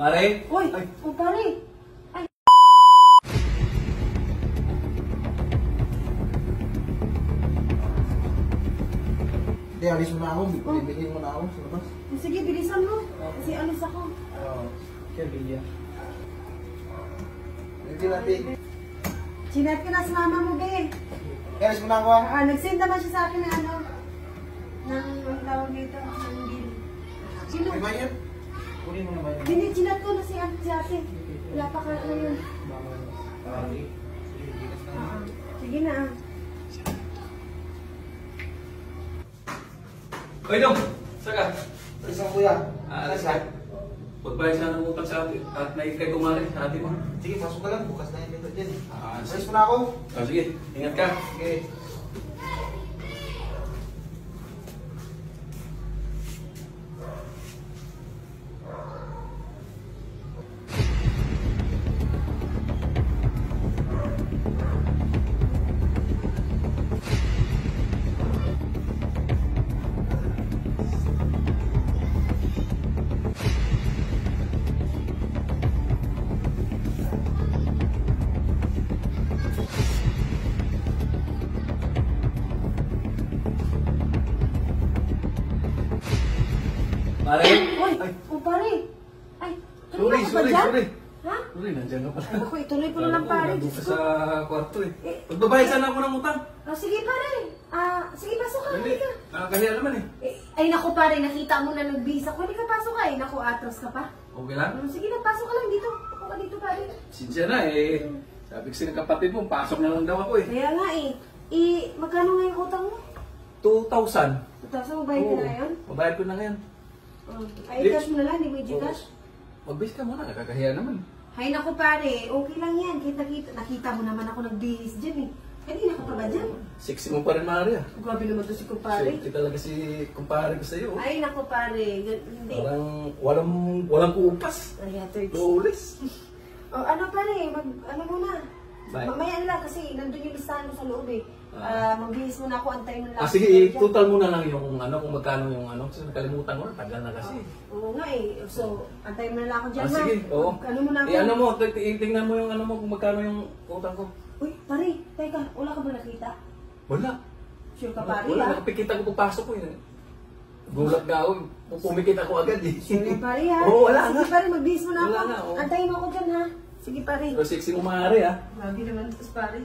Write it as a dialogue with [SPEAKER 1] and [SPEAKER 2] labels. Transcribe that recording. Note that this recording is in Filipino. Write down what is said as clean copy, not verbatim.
[SPEAKER 1] Mare?
[SPEAKER 2] Uy!
[SPEAKER 1] Ay.
[SPEAKER 2] Oh, pare! Ay!
[SPEAKER 3] Hindi, alis mo na ako. Bibigyan mo na ako sa labas.
[SPEAKER 2] Sige, bilisan mo. Kasi alis ako.
[SPEAKER 3] Oo.
[SPEAKER 1] Kaya Bilya.
[SPEAKER 3] Hindi natin.
[SPEAKER 2] Chinat ka na sa mama mo, be.
[SPEAKER 3] Alis mo na ako ha.
[SPEAKER 2] Nag-send naman siya sa akin ng ano. Ang tawag dito. Ng bill. Sino?
[SPEAKER 3] May ba yan? Kunin mo na ba yan?
[SPEAKER 2] Hindi, chinat ko na si ate. Wala pa ka na yun. Sige na ah.
[SPEAKER 1] Hoy, Dong! Saan ka?
[SPEAKER 3] Alis ako kuya.
[SPEAKER 1] Alis ka? Magbayad sana ng utang sa atin at naikay kumari sa atin mo.
[SPEAKER 3] Sige, pasok ka lang. Bukas na yung dito dyan.
[SPEAKER 1] Sige.
[SPEAKER 3] Alis mo na ako.
[SPEAKER 1] Sige, ingat ka.
[SPEAKER 3] Sige.
[SPEAKER 1] Mare?
[SPEAKER 2] Uy!
[SPEAKER 1] Ay,
[SPEAKER 2] Oh, pare! Ay!
[SPEAKER 1] sorry,
[SPEAKER 2] kanina ka ba
[SPEAKER 1] sorry,
[SPEAKER 2] dyan?
[SPEAKER 1] sorry.
[SPEAKER 2] Ha?
[SPEAKER 1] Sorry, nandiyan ka pala.
[SPEAKER 2] Ay, naku, ituloy ko na lang pare.
[SPEAKER 1] Nandun
[SPEAKER 2] Diyos
[SPEAKER 1] ka
[SPEAKER 2] ko.
[SPEAKER 1] sa kwarto eh. Magbabayad sana ako ng utang.
[SPEAKER 2] Oh, sige pare. Sige, pasok ka.
[SPEAKER 1] Hindi,
[SPEAKER 2] Hindi ka.
[SPEAKER 1] nakakahiya naman eh.
[SPEAKER 2] Ay, naku pare, nakita mo na nagbisa ko. Hindi ka pasok ka eh. Naku, atras ka pa.
[SPEAKER 1] Okay lang?
[SPEAKER 2] Sige na, pasok ka lang dito. Ako ka dito pare.
[SPEAKER 1] Sinsya na eh. Sabi ko sa kapatid mo, pasok na lang daw ako eh.
[SPEAKER 2] Kaya nga eh. Magkano nga yung utang mo?
[SPEAKER 1] 2,000.
[SPEAKER 2] 2,000 mabayad ka na ngayon?
[SPEAKER 1] Mabayad ko na ngayon.
[SPEAKER 2] Ay, cash mo na lang, hindi mo i-cash.
[SPEAKER 1] Magbis ka muna, nakakahiya naman.
[SPEAKER 2] Ay, naku pare, okay lang yan. Nakita mo naman ako nagbihis dyan eh. Kanina ka pa ba dyan?
[SPEAKER 1] Sexy mo pa rin, Maria.
[SPEAKER 2] Grabe naman to si kumpare.
[SPEAKER 1] Sexy talaga si kumpare ko sa'yo.
[SPEAKER 2] Ay, naku pare, hindi.
[SPEAKER 1] Parang walang kuupas.
[SPEAKER 2] Ay, third.
[SPEAKER 1] Flawless.
[SPEAKER 2] Oh, ano pare, ano muna?
[SPEAKER 1] Bye.
[SPEAKER 2] Mamaya na lang kasi nandun yung listahan ko sa loob eh. Magbihis muna ako, antayin mo lang.
[SPEAKER 1] Sige, total mo na lang yung kung magkano yung Kasi nakalimutan ko na, tagal na kasi.
[SPEAKER 2] Oo nga eh. So, antayin mo na lang ako dyan
[SPEAKER 1] Sige, oo.
[SPEAKER 2] Ano mo na ako?
[SPEAKER 1] Ano mo, tingnan mo yung kung magkano yung utang ko.
[SPEAKER 2] Uy, pare, teka, wala ka ba nakita?
[SPEAKER 1] Wala.
[SPEAKER 2] Sure ka pare
[SPEAKER 1] Wala,
[SPEAKER 2] ha?
[SPEAKER 1] nakapikita ko pagpasok ko yun. Gulat ka ako, pumikit ako agad eh.
[SPEAKER 2] Sure ka pare ha?
[SPEAKER 1] Oo, wala
[SPEAKER 2] Sige
[SPEAKER 1] nga.
[SPEAKER 2] pare, magbihis mo na
[SPEAKER 1] Wala
[SPEAKER 2] ako.
[SPEAKER 1] nga, oo.
[SPEAKER 2] Antayin mo ako dyan ha? Sige pare.
[SPEAKER 1] Pero sexy mo, Maria.
[SPEAKER 2] Grabe naman ito pare.